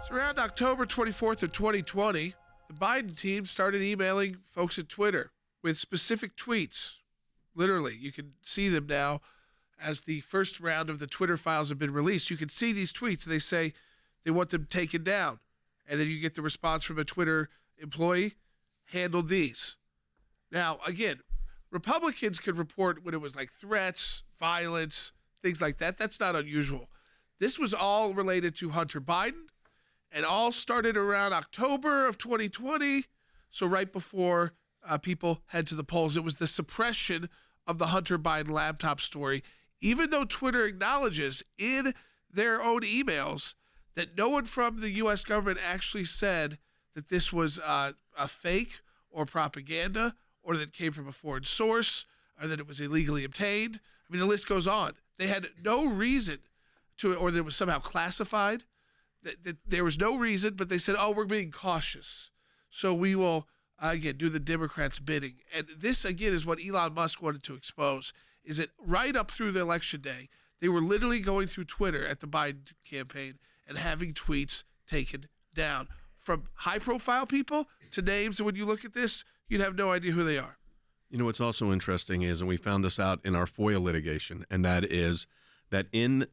So around October 24th of 2020, the Biden team started emailing folks at Twitter with specific tweets. Literally, you can see them now as the first round of the Twitter files have been released. You can see these tweets. They say they want them taken down. And then you get the response from a Twitter employee, handled these. Now, again, Republicans could report when it was like threats, violence, things like that. That's not unusual. This was all related to Hunter Biden and all started around October of 2020. So right before people head to the polls, it was the suppression of the Hunter Biden laptop story, even though Twitter acknowledges in their own emails that no one from the U.S. government actually said that this was a fake or propaganda or that it came from a foreign source or that it was illegally obtained. I mean, the list goes on. They had no reason to, or that it was somehow classified. That there was no reason, but they said, oh, we're being cautious. So we will, again, do the Democrats' bidding. And this, again, is what Elon Musk wanted to expose, is that right up through the election day, they were literally going through Twitter at the Biden campaign and having tweets taken down from high-profile people to names. And when you look at this, you'd have no idea who they are. You know, what's also interesting is, and we found this out in our FOIA litigation, and that is that in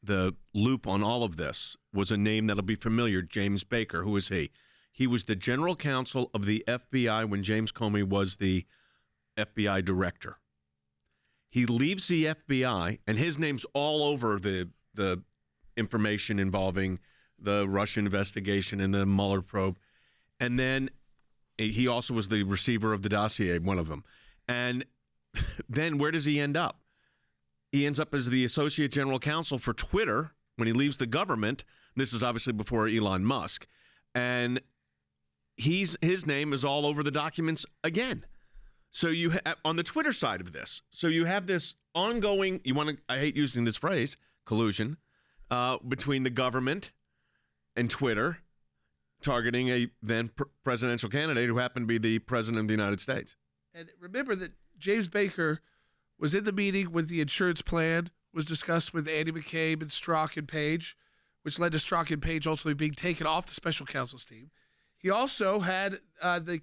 the loop on all of this was a name that'll be familiar, James Baker. Who is he? He was the general counsel of the FBI when James Comey was the FBI director. He leaves the FBI, and his name's all over the information involving the Russia investigation and the Mueller probe. And then he also was the receiver of the dossier, one of them. And then where does he end up? He ends up as the associate general counsel for Twitter when he leaves the government. This is obviously before Elon Musk. And his name is all over the documents again. So you on the Twitter side of this. So you have this ongoing, I hate using this phrase, collusion between the government and Twitter targeting a then presidential candidate who happened to be the president of the United States. And remember that James Baker was in the meeting when the insurance plan was discussed with Andy McCabe and Strzok and Page, which led to Strzok and Page ultimately being taken off the special counsel's team. He also had the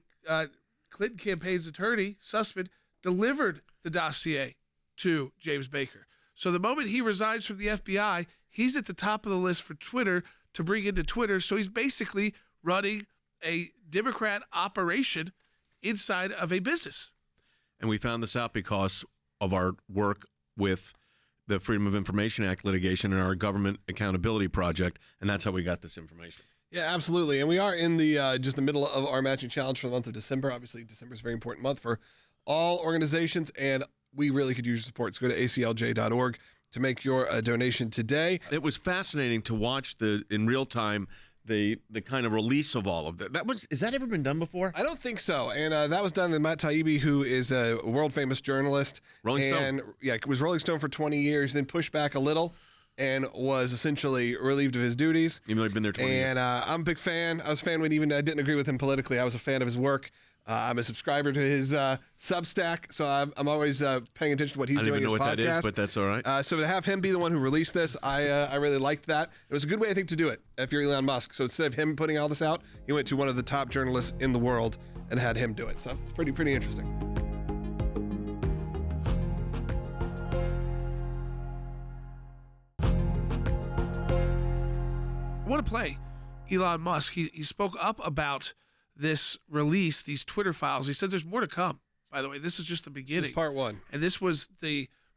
Clinton campaign's attorney, Sussman, delivered the dossier to James Baker. So the moment he resigns from the FBI, he's at the top of the list for Twitter to bring into Twitter. So he's basically running a Democrat operation inside of a business. And we found this out because of our work with the Freedom of Information Act litigation and our government accountability project, and that's how we got this information. Yeah, absolutely. And we are in the just the middle of our matching challenge for the month of December. Obviously, December is a very important month for all organizations, and we really could use your support. So go to aclj.org to make your donation today. It was fascinating to watch in real time the kind of release of all of that. Has that ever been done before? I don't think so. And that was done with Matt Taibbi, who is a world famous journalist. Rolling Stone. Yeah, was Rolling Stone for 20 years, then pushed back a little and was essentially relieved of his duties. Even though he'd been there 20 years. And I'm a big fan. I was a fan when I didn't agree with him politically. I was a fan of his work. I'm a subscriber to his Substack, so I'm always paying attention to what he's doing. I don't even know what that is, but that's all right. So to have him be the one who released this, I really liked that. It was a good way, I think, to do it if you're Elon Musk. So instead of him putting all this out, he went to one of the top journalists in the world and had him do it. So it's pretty interesting. I want to play Elon Musk. He spoke up about this release, these Twitter files. He said there's more to come. By the way, this is just the beginning. This is part one. And this was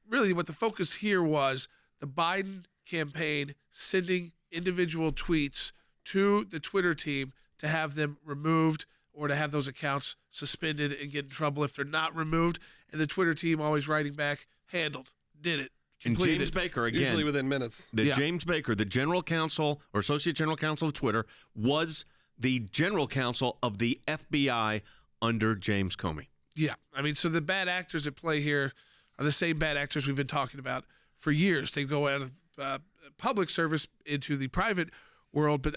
really what the focus here was, the Biden campaign sending individual tweets to the Twitter team to have them removed or to have those accounts suspended and get in trouble if they're not removed. And the Twitter team always writing back, handled, did it. Completed. And James Baker, again. Usually within minutes. James Baker, the general counsel or associate general counsel of Twitter, was the general counsel of the FBI under James Comey. Yeah. I mean, so the bad actors at play here are the same bad actors we've been talking about for years. They go out of public service into the private world, but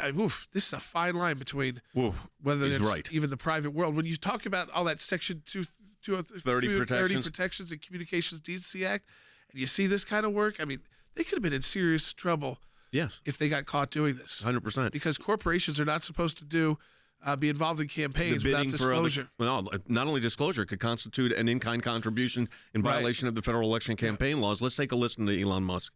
this is a fine line between whether it's even the private world. When you talk about all that Section 230 protections and Communications Decency Act, and you see this kind of work, I mean, they could have been in serious trouble Yes. if they got caught doing this. 100%. Because corporations are not supposed to be involved in campaigns without disclosure. Not only disclosure, it could constitute an in-kind contribution in violation of the federal election campaign laws. Let's take a listen to Elon Musk.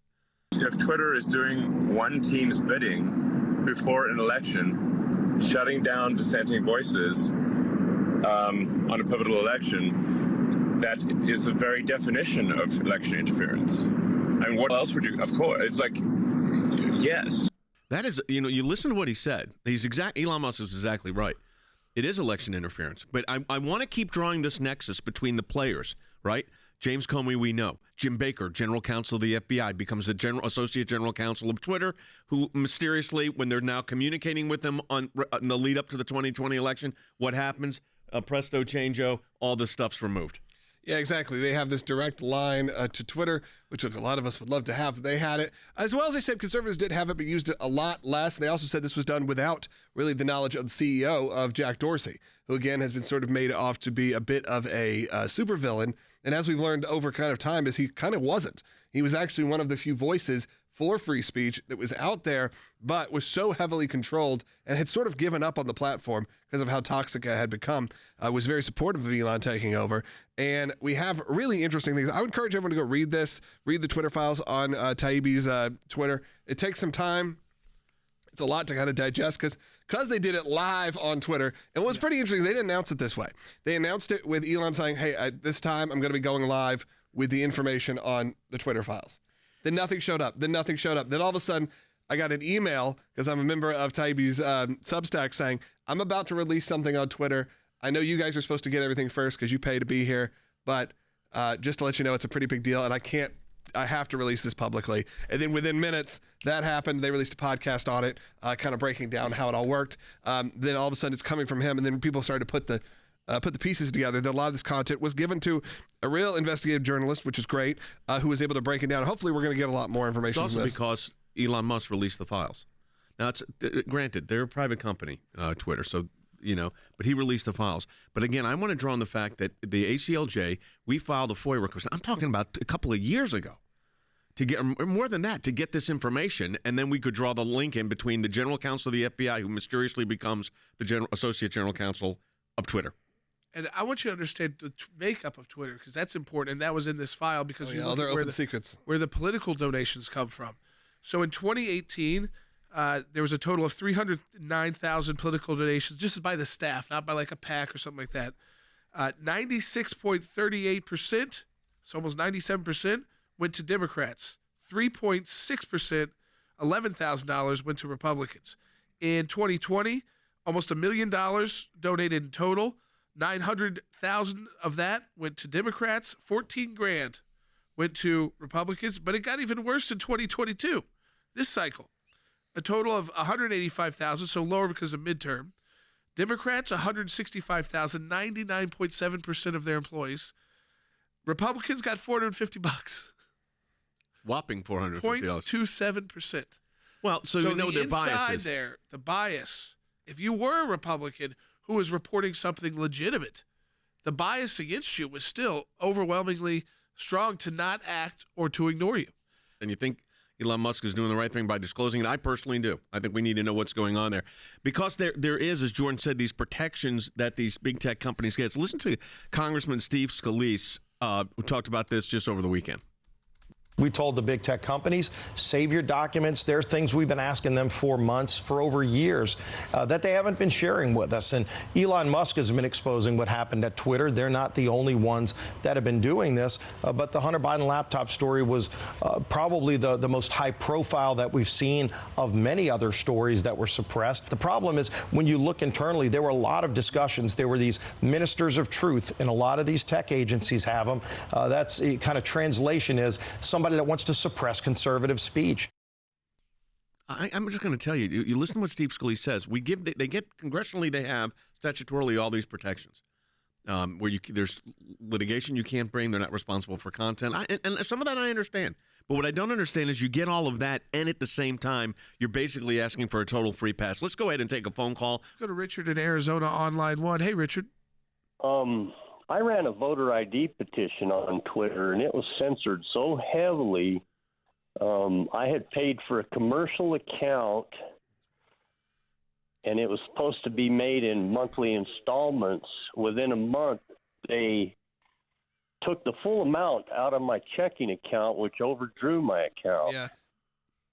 If Twitter is doing one team's bidding before an election, shutting down dissenting voices on a pivotal election, that is the very definition of election interference. I mean, what else would you? Of course, it's like, yes. That is, you listen to what he said. Elon Musk is exactly right. It is election interference. But I want to keep drawing this nexus between the players, right? James Comey, we know. Jim Baker, general counsel of the FBI, becomes the associate general counsel of Twitter, who mysteriously, when they're now communicating with them on the lead up to the 2020 election, what happens? Presto changeo, all this stuff's removed. Yeah, exactly. They have this direct line to Twitter, which a lot of us would love to have. They had it. As well as they said, conservatives did have it, but used it a lot less. They also said this was done without really the knowledge of the CEO of Jack Dorsey, who, again, has been sort of made off to be a bit of a supervillain. And as we've learned over kind of time, is he kind of wasn't. He was actually one of the few voices for free speech that was out there, but was so heavily controlled and had sort of given up on the platform because of how toxic it had become. Was very supportive of Elon taking over. And we have really interesting things. I would encourage everyone to go read this, read the Twitter files on Taibbi's Twitter. It takes some time. It's a lot to kind of digest because they did it live on Twitter. And what's pretty interesting, they didn't announce it this way. They announced it with Elon saying, hey, this time I'm going to be going live with the information on the Twitter files. Then nothing showed up. Then all of a sudden, I got an email, because I'm a member of Taibbi's Substack, saying, I'm about to release something on Twitter. I know you guys are supposed to get everything first because you pay to be here, but just to let you know, it's a pretty big deal, and I have to release this publicly. And then within minutes, that happened. They released a podcast on it, kind of breaking down how it all worked. Then all of a sudden, it's coming from him, and then people started to put the pieces together. That a lot of this content was given to a real investigative journalist, which is great, who was able to break it down. Hopefully, we're going to get a lot more information It's from also this. because Elon Musk released the files. Now, it's granted, they're a private company, Twitter, so, but he released the files. But again, I want to draw on the fact that the ACLJ, we filed a FOIA request. I'm talking about a couple of years ago. To get more than that, to get this information, and then we could draw the link in between the general counsel of the FBI, who mysteriously becomes the associate general counsel of Twitter. And I want you to understand the makeup of Twitter, because that's important, and that was in this file because you look they're at open secrets. Where the political donations come from. So in 2018, there was a total of 309,000 political donations, just by the staff, not by like a PAC or something like that. 96.38%, so almost 97%, went to Democrats. 3.6%, $11,000 went to Republicans. In 2020, almost $1 million donated in total. 900,000 of that went to Democrats. 14 grand went to Republicans. But it got even worse in 2022, this cycle. A total of 185,000, so lower because of midterm. Democrats, 165,000, 99.7% of their employees. Republicans got $450. Whopping $450. 0.27%. Well, so you know their biases. There, the bias. If you were a Republican who was reporting something legitimate, the bias against you was still overwhelmingly strong to not act or to ignore you. And you think Elon Musk is doing the right thing by disclosing it? I personally do. I think we need to know what's going on there. Because there is, as Jordan said, these protections that these big tech companies get. So listen to Congressman Steve Scalise, who talked about this just over the weekend. We told the big tech companies, save your documents. There are things we've been asking them for months, for over years, that they haven't been sharing with us. And Elon Musk has been exposing what happened at Twitter. They're not the only ones that have been doing this. But the Hunter Biden laptop story was probably the most high profile that we've seen of many other stories that were suppressed. The problem is when you look internally, there were a lot of discussions. There were these ministers of truth, and a lot of these tech agencies have them. That's kind of translation is somebody that wants to suppress conservative speech. I'm just going to tell you, you listen to what Steve Scalise says. They get congressionally, they have statutorily all these protections. Where there's litigation you can't bring, they're not responsible for content. And some of that I understand. But what I don't understand is you get all of that, and at the same time, you're basically asking for a total free pass. Let's go ahead and take a phone call. Go to Richard in Arizona on line 1. Hey, Richard. I ran a voter ID petition on Twitter, and it was censored so heavily I had paid for a commercial account, and it was supposed to be made in monthly installments. Within a month, they took the full amount out of my checking account, which overdrew my account. Yeah.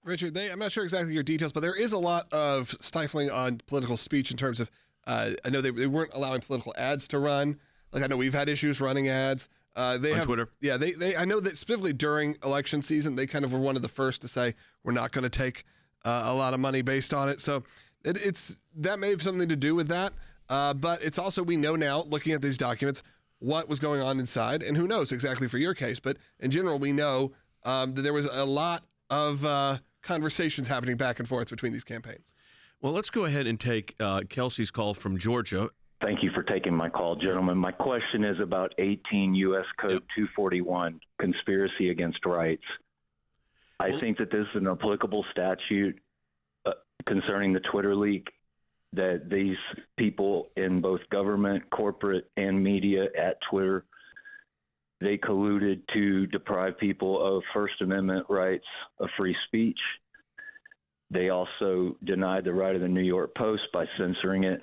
Richard, I'm not sure exactly your details, but there is a lot of stifling on political speech in terms of, I know they weren't allowing political ads to run. Like, I know we've had issues running ads. On Twitter. Yeah, I know that specifically during election season, they kind of were one of the first to say, we're not going to take a lot of money based on it. So that may have something to do with that. But it's also, we know now, looking at these documents, what was going on inside, and who knows exactly for your case. But in general, we know that there was a lot of conversations happening back and forth between these campaigns. Well, let's go ahead and take Kelsey's call from Georgia. Thank you for taking my call, gentlemen. My question is about 18 U.S. Code 241, conspiracy against rights. I think that this is an applicable statute concerning the Twitter leak, that these people in both government, corporate, and media at Twitter, they colluded to deprive people of First Amendment rights of free speech. They also denied the right of the New York Post by censoring it.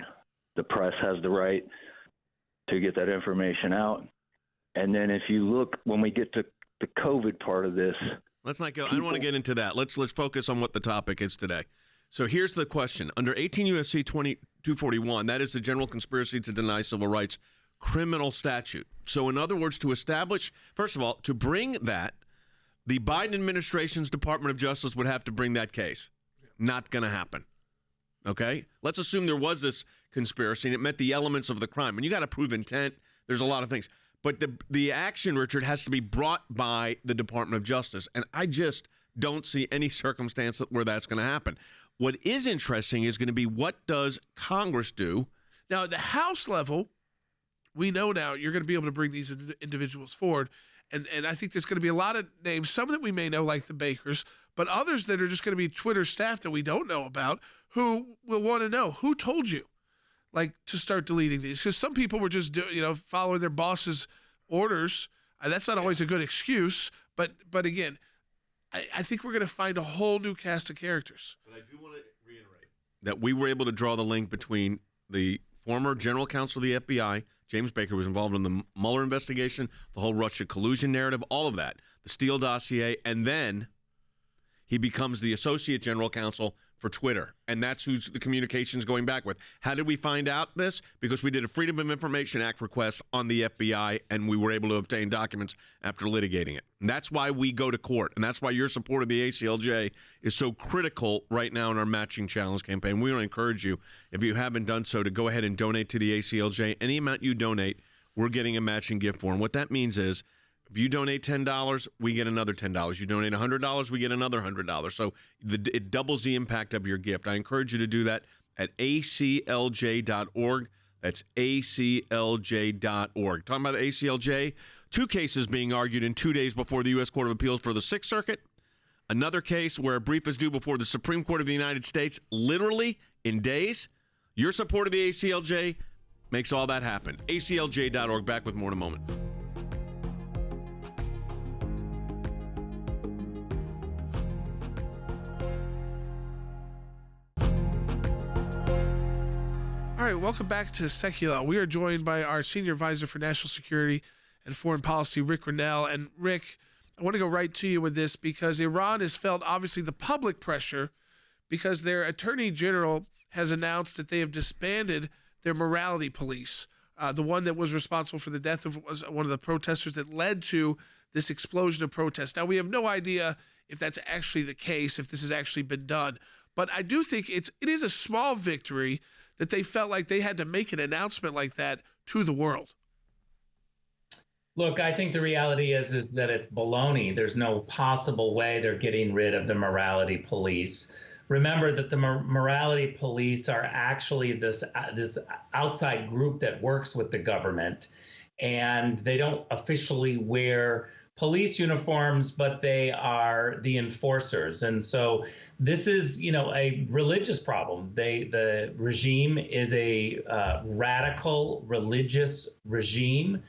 The press has the right to get that information out. And then if you look, when we get to the COVID part of this. Let's not go. I don't want to get into that. Let's focus on what the topic is today. So here's the question. Under 18 U.S.C. 241, that is the general conspiracy to deny civil rights criminal statute. So in other words, to establish, first of all, to bring that, the Biden administration's Department of Justice would have to bring that case. Not going to happen. Okay? Let's assume there was this conspiracy and it met the elements of the crime. And you got to prove intent. There's a lot of things. But the action, Richard, has to be brought by the Department of Justice. And I just don't see any circumstance where that's going to happen. What is interesting is going to be, what does Congress do? Now, at the House level, we know now you're going to be able to bring these individuals forward. And I think there's going to be a lot of names, some that we may know, like the Bakers, but others that are just going to be Twitter staff that we don't know about, who will want to know, who told you, like, to start deleting these? Because some people were just, following their boss's orders. And that's not always a good excuse. But again, I think we're going to find a whole new cast of characters. But I do want to reiterate that we were able to draw the link between the former general counsel of the FBI, James Baker, was involved in the Mueller investigation, the whole Russia collusion narrative, all of that, the Steele dossier, and then he becomes the associate general counsel for Twitter, and that's who's the communications going back with. How did we find out this? Because we did a Freedom of Information Act request on the FBI, and we were able to obtain documents after litigating it. And that's why we go to court, and that's why your support of the ACLJ is so critical right now in our Matching Challenge campaign. We want to encourage you, if you haven't done so, to go ahead and donate to the ACLJ. Any amount you donate, we're getting a matching gift for. And what that means is, if you donate $10, we get another $10. You donate $100, we get another $100. So it doubles the impact of your gift. I encourage you to do that at aclj.org. That's aclj.org. Talking about ACLJ, 2 cases being argued in 2 days before the U.S. Court of Appeals for the Sixth Circuit. Another case where a brief is due before the Supreme Court of the United States, literally in days. Your support of the ACLJ makes all that happen. aclj.org. Back with more in a moment. All right, welcome back to Sekulow. We are joined by our Senior Advisor for National Security and Foreign Policy, Rick Grenell. And Rick, I want to go right to you with this because Iran has felt, obviously, the public pressure because their Attorney General has announced that they have disbanded their morality police, the one that was responsible for the death of one of the protesters that led to this explosion of protests. Now, we have no idea if that's actually the case, if this has actually been done. But I do think it is a small victory that they felt like they had to make an announcement like that to the world. Look, I think the reality is that it's baloney. There's no possible way they're getting rid of the morality police. Remember that the morality police are actually this outside group that works with the government, and they don't officially wear police uniforms, but they are the enforcers. And so this is, a religious problem. The regime is a radical religious regime,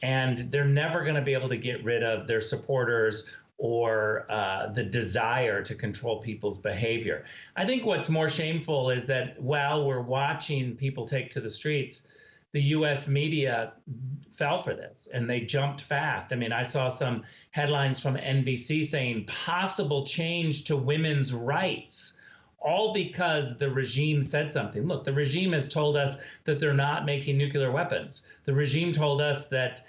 and they're never going to be able to get rid of their supporters or the desire to control people's behavior. I think what's more shameful is that while we're watching people take to the streets, the U.S. media fell for this and they jumped fast. I mean, I saw some headlines from NBC saying possible change to women's rights, all because the regime said something. Look, the regime has told us that they're not making nuclear weapons. The regime told us that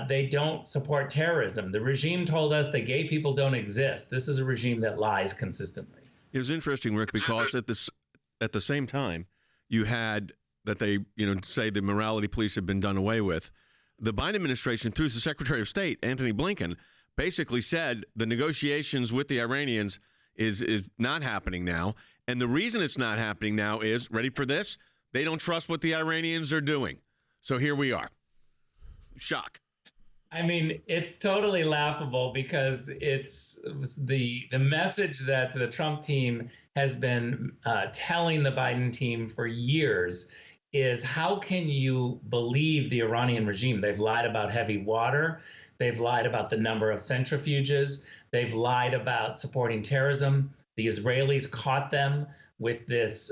they don't support terrorism. The regime told us that gay people don't exist. This is a regime that lies consistently. It was interesting, Rick, because at the same time, you had that they say the morality police have been done away with. The Biden administration, through the Secretary of State, Antony Blinken, basically said the negotiations with the Iranians is not happening now. And the reason it's not happening now is, ready for this? They don't trust what the Iranians are doing. So here we are. Shock. I mean, it's totally laughable because it's the message that the Trump team has been telling the Biden team for years is, how can you believe the Iranian regime? They've lied about heavy water. They've lied about the number of centrifuges. They've lied about supporting terrorism. The Israelis caught them with this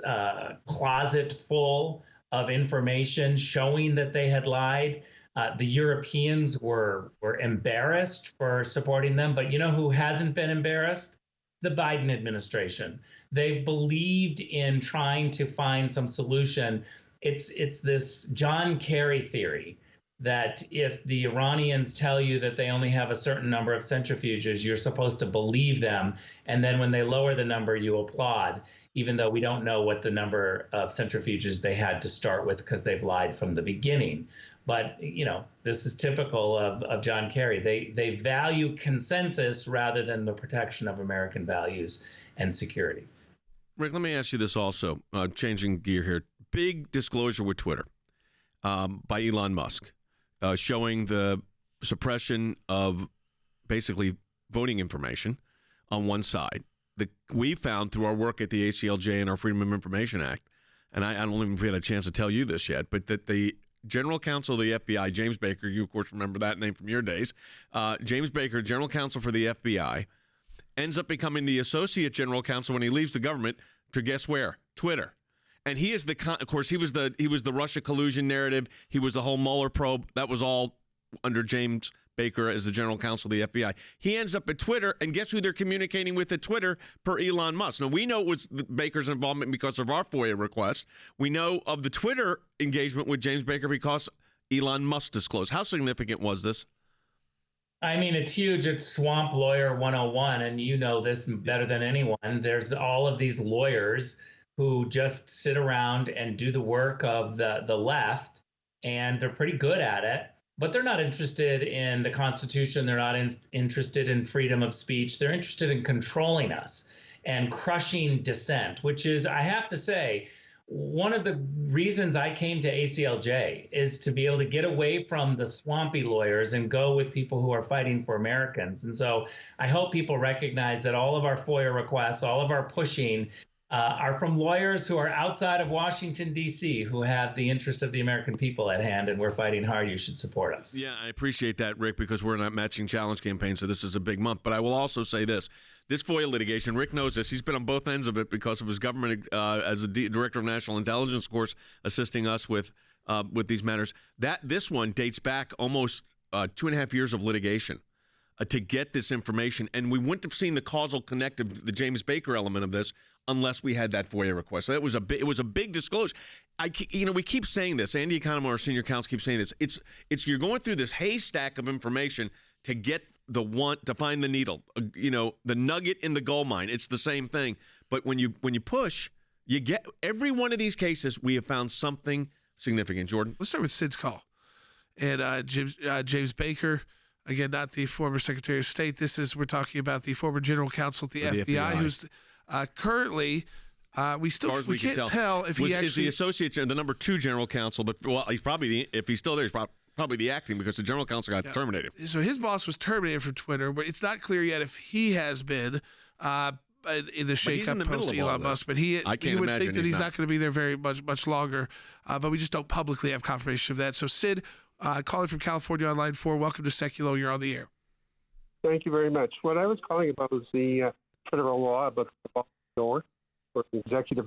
closet full of information showing that they had lied. The Europeans were embarrassed for supporting them. But you know who hasn't been embarrassed? The Biden administration. They've believed in trying to find some solution. It's this John Kerry theory that if the Iranians tell you that they only have a certain number of centrifuges, you're supposed to believe them. And then when they lower the number, you applaud, even though we don't know what the number of centrifuges they had to start with because they've lied from the beginning. But, this is typical of John Kerry. They value consensus rather than the protection of American values and security. Rick, let me ask you this also, changing gear here. Big disclosure with Twitter by Elon Musk, showing the suppression of basically voting information on one side. We found through our work at the ACLJ and our Freedom of Information Act, and I don't even had a chance to tell you this yet, but that the General Counsel of the FBI, James Baker, you of course remember that name from your days, James Baker, General Counsel for the FBI, ends up becoming the Associate General Counsel when he leaves the government to guess where? Twitter. And he is of course, he was the Russia collusion narrative. He was the whole Mueller probe. That was all under James Baker as the General Counsel of the FBI. He ends up at Twitter, and guess who they're communicating with at Twitter per Elon Musk? Now, we know it was Baker's involvement because of our FOIA request. We know of the Twitter engagement with James Baker because Elon Musk disclosed. How significant was this? I mean, it's huge. It's Swamp Lawyer 101, and you know this better than anyone. There's all of these lawyers who just sit around and do the work of the left, and they're pretty good at it. But they're not interested in the Constitution. They're not interested in freedom of speech. They're interested in controlling us and crushing dissent, which is, I have to say, one of the reasons I came to ACLJ is to be able to get away from the swampy lawyers and go with people who are fighting for Americans. And so I hope people recognize that all of our FOIA requests, all of our pushing, are from lawyers who are outside of Washington, D.C., who have the interest of the American people at hand, and we're fighting hard. You should support us. Yeah, I appreciate that, Rick, because we're not matching challenge campaign, so this is a big month. But I will also say this FOIA litigation, Rick knows this. He's been on both ends of it because of his government as a Director of National Intelligence, of course, assisting us with these matters. This one dates back almost 2.5 years of litigation to get this information, and we wouldn't have seen the causal connective, the James Baker element of this, unless we had that FOIA request. So it was a big disclosure. We keep saying this. Andy Economou, our senior counsel, keeps saying this. It's you're going through this haystack of information to get to find the needle. The nugget in the gold mine. It's the same thing. But when you push, you get every one of these cases. We have found something significant. Jordan, let's start with Sid's call, and James Baker. Again, not the former Secretary of State. We're talking about the former General Counsel at the FBI, who's currently, we can't tell if he actually is the associate, the number 2 General Counsel. He's probably if he's still there, he's probably the acting because the General Counsel got terminated. So his boss was terminated from Twitter, but it's not clear yet if he has been in the shakeup post Elon Musk. But you would think that he's not going to be there very much longer. But we just don't publicly have confirmation of that. So Sid, calling from California on line 4. Welcome to Sekulow. You're on the air. Thank you very much. What I was calling about was the federal law about the revolving door, where an executive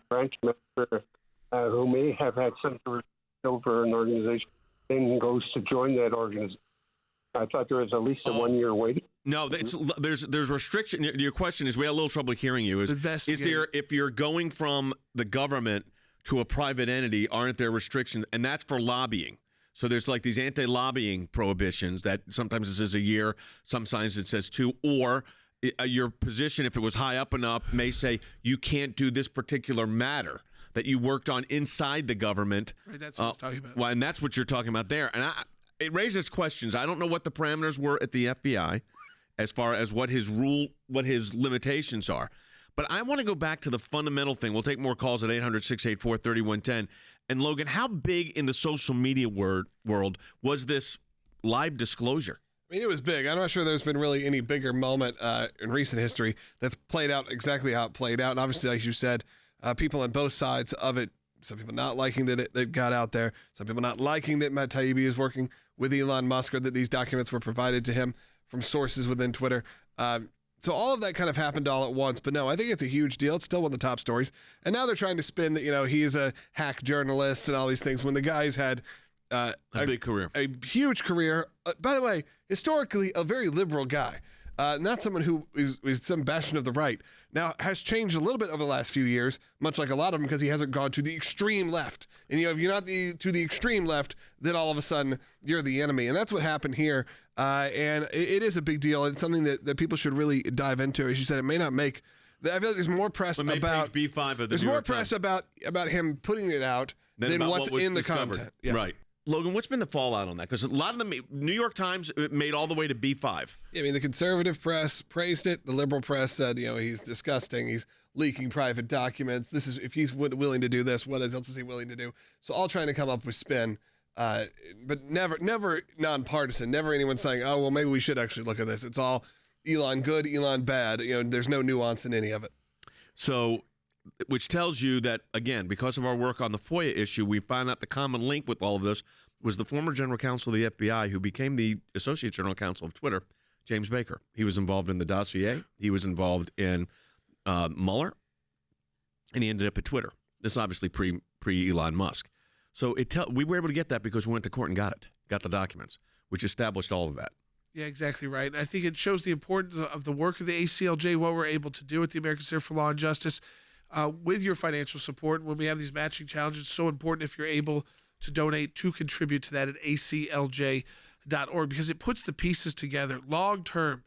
branch member who may have had some over an organization then goes to join that organization. I thought there was at least a 1 year wait. No, there's restriction. Your question is, we had a little trouble hearing you. Is there, if you're going from the government to a private entity, aren't there restrictions? And that's for lobbying. So there's like these anti-lobbying prohibitions that sometimes it says a year, sometimes it says 2, or your position, if it was high up enough, may say you can't do this particular matter that you worked on inside the government. Right, that's what I was talking about. Well, and that's what you're talking about there. And it raises questions. I don't know what the parameters were at the FBI as far as what his limitations are. But I want to go back to the fundamental thing. We'll take more calls at 800-684-3110. And Logan, how big in the social media world was this live disclosure? I mean, it was big. I'm not sure there's been really any bigger moment in recent history that's played out exactly how it played out. And obviously, like you said, people on both sides of it, some people not liking that it got out there, some people not liking that Matt Taibbi is working with Elon Musk, or that these documents were provided to him from sources within Twitter. So all of that kind of happened all at once. But no, I think it's a huge deal. It's still one of the top stories. And now they're trying to spin that, he is a hack journalist and all these things, when the guy's had a big career, a huge career. By the way, historically, a very liberal guy. Not someone who is some bastion of the right. Now, has changed a little bit over the last few years, much like a lot of them, because he hasn't gone to the extreme left. And, if you're not to the extreme left, then all of a sudden you're the enemy. And that's what happened here. And it is a big deal. It's something that people should really dive into. As you said, it may not make... I feel like there's more press about... page B5 of the There's New more York press Times. about him putting it out than what's in the discovered. content. Yeah. Right. Logan, what's been the fallout on that? Because a lot of the New York Times made all the way to B5. Yeah, I mean, the conservative press praised it. The liberal press said, he's disgusting. He's leaking private documents. This is, if he's willing to do this, what else is he willing to do? So all trying to come up with spin, but never nonpartisan. Never anyone saying, oh, well, maybe we should actually look at this. It's all Elon good, Elon bad. There's no nuance in any of it. So, which tells you that, again, because of our work on the FOIA issue, we found out the common link with all of this was the former general counsel of the FBI, who became the associate general counsel of Twitter, James Baker. He was involved in the dossier. He was involved in Mueller, and he ended up at Twitter. This is obviously pre-Elon Musk. So we were able to get that because we went to court and got the documents, which established all of that. Yeah, exactly right. And I think it shows the importance of the work of the ACLJ, what we're able to do at the American Center for Law and Justice. With your financial support, when we have these matching challenges, it's so important if you're able to donate to contribute to that at ACLJ.org, because it puts the pieces together long term.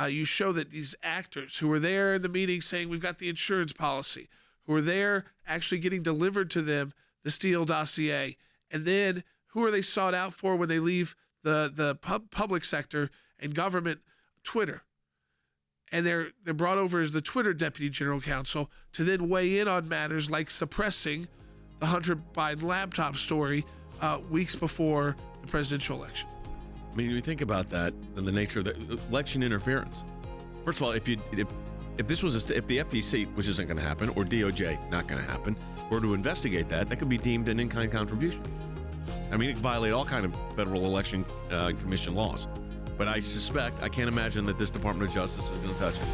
You show that these actors who were there in the meeting saying we've got the insurance policy, who are there actually getting delivered to them the Steele dossier, and then who are they sought out for when they leave the public sector and government, Twitter. And they're brought over as the Twitter deputy general counsel to then weigh in on matters like suppressing the Hunter Biden laptop story weeks before the presidential election. I mean, when you think about that and the nature of the election interference. First of all, if the FEC, which isn't going to happen, or DOJ, not going to happen, were to investigate that could be deemed an in-kind contribution. I mean, it could violate all kind of federal election commission laws. But I can't imagine that this Department of Justice is going to touch it.